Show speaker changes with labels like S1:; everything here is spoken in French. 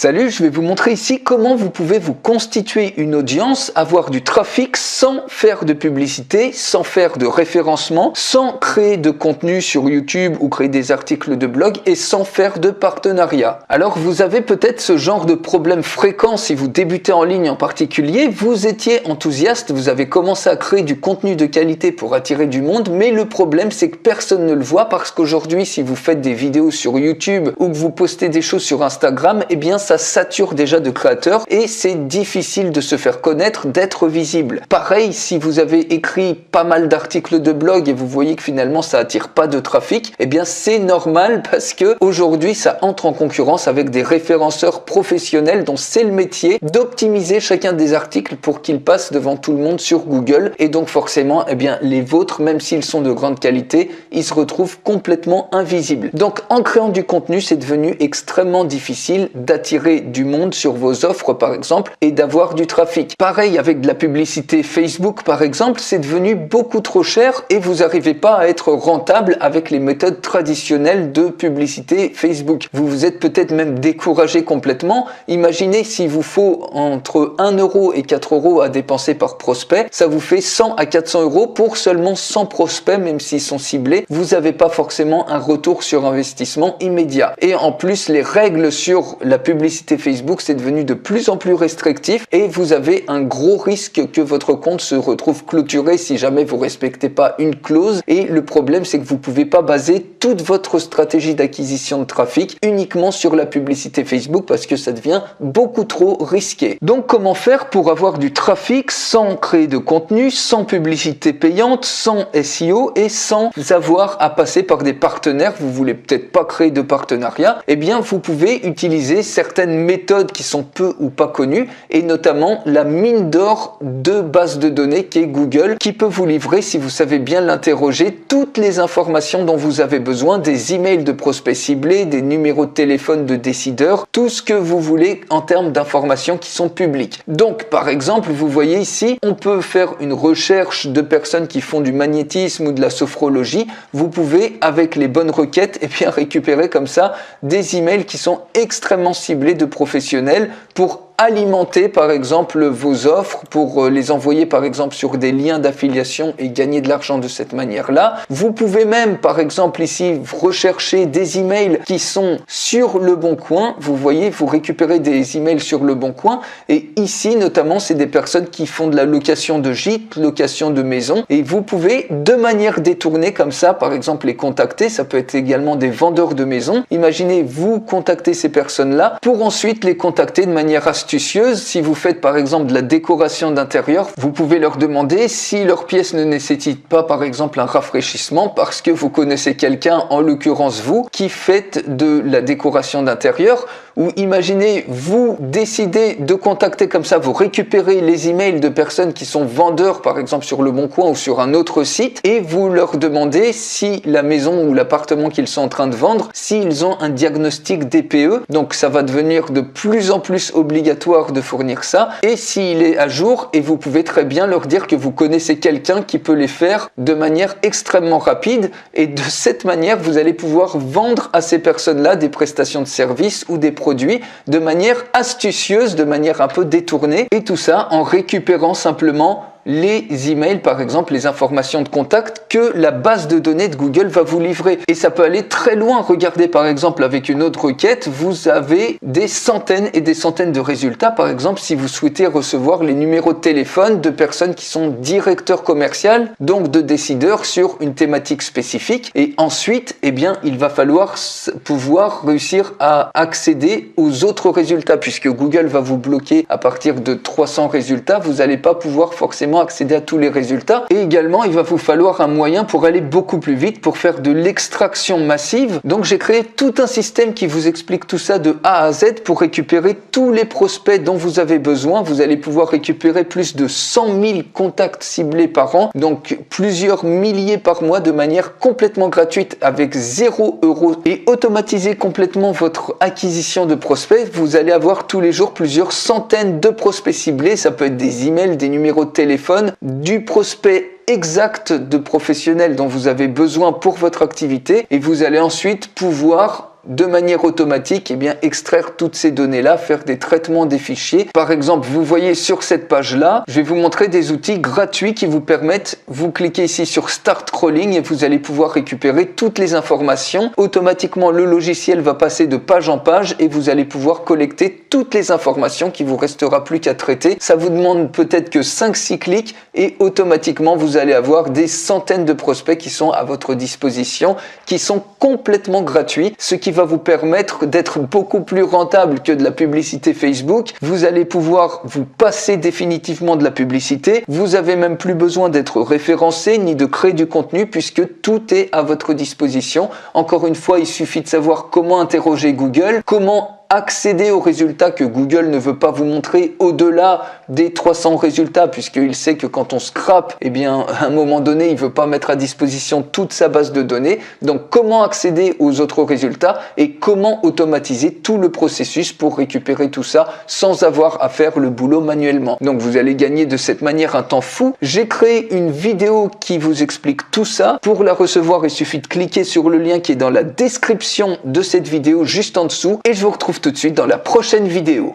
S1: Salut, je vais vous montrer ici comment vous pouvez vous constituer une audience, avoir du trafic sans faire de publicité, sans faire de référencement, sans créer de contenu sur YouTube ou créer des articles de blog et sans faire de partenariat. Alors vous avez peut-être ce genre de problème fréquent si vous débutez en ligne en particulier, vous étiez enthousiaste, vous avez commencé à créer du contenu de qualité pour attirer du monde, mais le problème c'est que personne ne le voit parce qu'aujourd'hui si vous faites des vidéos sur YouTube ou que vous postez des choses sur Instagram, eh bien ça sature déjà de créateurs et c'est difficile de se faire connaître, d'être visible. Pareil, si vous avez écrit pas mal d'articles de blog et vous voyez que finalement ça attire pas de trafic, eh bien c'est normal parce que aujourd'hui ça entre en concurrence avec des référenceurs professionnels dont c'est le métier d'optimiser chacun des articles pour qu'ils passent devant tout le monde sur Google et donc forcément, eh bien les vôtres, même s'ils sont de grande qualité, ils se retrouvent complètement invisibles. Donc en créant du contenu, c'est devenu extrêmement difficile d'attirer du monde sur vos offres par exemple et d'avoir du trafic. Pareil avec de la publicité Facebook par exemple, c'est devenu beaucoup trop cher et vous n'arrivez pas à être rentable avec les méthodes traditionnelles de publicité Facebook. Vous vous êtes peut-être même découragé complètement. Imaginez s'il vous faut entre 1 euro et 4 euros à dépenser par prospect, ça vous fait 100 à 400 euros pour seulement 100 prospects même s'ils sont ciblés. Vous n'avez pas forcément un retour sur investissement immédiat. Et en plus, les règles sur la publicité Facebook, c'est devenu de plus en plus restrictif et vous avez un gros risque que votre compte se retrouve clôturé si jamais vous respectez pas une clause. Et le problème, c'est que vous pouvez pas baser toute votre stratégie d'acquisition de trafic uniquement sur la publicité Facebook parce que ça devient beaucoup trop risqué. Donc, comment faire pour avoir du trafic sans créer de contenu, sans publicité payante, sans SEO et sans avoir à passer par des partenaires? Vous voulez peut-être pas créer de partenariat. Eh bien, vous pouvez utiliser certaines méthodes qui sont peu ou pas connues et notamment la mine d'or de base de données qui est Google qui peut vous livrer, si vous savez bien l'interroger, toutes les informations dont vous avez besoin, des emails de prospects ciblés, des numéros de téléphone de décideurs, tout ce que vous voulez en termes d'informations qui sont publiques. Donc par exemple, vous voyez ici, on peut faire une recherche de personnes qui font du magnétisme ou de la sophrologie. Vous pouvez avec les bonnes requêtes et bien récupérer comme ça des emails qui sont extrêmement ciblés de professionnels pour alimenter par exemple vos offres, pour les envoyer par exemple sur des liens d'affiliation et gagner de l'argent de cette manière-là. Vous pouvez même par exemple ici rechercher des emails qui sont sur Le Bon Coin. Vous voyez, vous récupérez des emails sur Le Bon Coin et ici notamment c'est des personnes qui font de la location de gîtes, location de maisons et vous pouvez de manière détournée comme ça par exemple les contacter. Ça peut être également des vendeurs de maisons. Imaginez vous contacter ces personnes-là pour ensuite les contacter de manière astucieuse. Si vous faites par exemple de la décoration d'intérieur, vous pouvez leur demander si leur pièce ne nécessite pas par exemple un rafraîchissement parce que vous connaissez quelqu'un, en l'occurrence vous, qui faites de la décoration d'intérieur. Ou imaginez, vous décidez de contacter comme ça, vous récupérez les emails de personnes qui sont vendeurs par exemple sur Le Bon Coin ou sur un autre site et vous leur demandez si la maison ou l'appartement qu'ils sont en train de vendre, s'ils ont un diagnostic DPE. Donc ça va devenir de plus en plus obligatoire de fournir ça et s'il est à jour, et vous pouvez très bien leur dire que vous connaissez quelqu'un qui peut les faire de manière extrêmement rapide et de cette manière vous allez pouvoir vendre à ces personnes-là des prestations de services ou des produits de manière astucieuse, de manière un peu détournée et tout ça en récupérant simplement les emails, par exemple, les informations de contact que la base de données de Google va vous livrer. Et ça peut aller très loin. Regardez, par exemple, avec une autre requête, vous avez des centaines et des centaines de résultats. Par exemple, si vous souhaitez recevoir les numéros de téléphone de personnes qui sont directeurs commerciaux, donc de décideurs sur une thématique spécifique. Et ensuite, eh bien, il va falloir pouvoir réussir à accéder aux autres résultats puisque Google va vous bloquer à partir de 300 résultats. Vous n'allez pas pouvoir forcément accéder à tous les résultats et également il va vous falloir un moyen pour aller beaucoup plus vite pour faire de l'extraction massive. Donc j'ai créé tout un système qui vous explique tout ça de A à Z pour récupérer tous les prospects dont vous avez besoin. Vous allez pouvoir récupérer plus de 100 000 contacts ciblés par an, donc plusieurs milliers par mois de manière complètement gratuite avec 0 € et automatiser complètement votre acquisition de prospects. Vous allez avoir tous les jours plusieurs centaines de prospects ciblés. Ça peut être des emails, des numéros de téléphone, du prospect exact de professionnels dont vous avez besoin pour votre activité et vous allez ensuite pouvoir de manière automatique, extraire toutes ces données-là, faire des traitements des fichiers. Par exemple, vous voyez sur cette page-là, je vais vous montrer des outils gratuits qui vous permettent, vous cliquez ici sur Start Crawling et vous allez pouvoir récupérer toutes les informations. Automatiquement, le logiciel va passer de page en page et vous allez pouvoir collecter toutes les informations qui vous restera plus qu'à traiter. Ça vous demande peut-être que 5-6 clics et automatiquement, vous allez avoir des centaines de prospects qui sont à votre disposition, qui sont complètement gratuits, ce qui va vous permettre d'être beaucoup plus rentable que de la publicité Facebook. Vous allez pouvoir vous passer définitivement de la publicité. Vous avez même plus besoin d'être référencé ni de créer du contenu puisque tout est à votre disposition. Encore une fois, il suffit de savoir comment interroger Google, comment accéder aux résultats que Google ne veut pas vous montrer au-delà des 300 résultats puisqu'il sait que quand on scrape, à un moment donné, il ne veut pas mettre à disposition toute sa base de données. Donc, comment accéder aux autres résultats et comment automatiser tout le processus pour récupérer tout ça sans avoir à faire le boulot manuellement. Donc, vous allez gagner de cette manière un temps fou. J'ai créé une vidéo qui vous explique tout ça. Pour la recevoir, il suffit de cliquer sur le lien qui est dans la description de cette vidéo juste en dessous et je vous retrouve tout de suite dans la prochaine vidéo.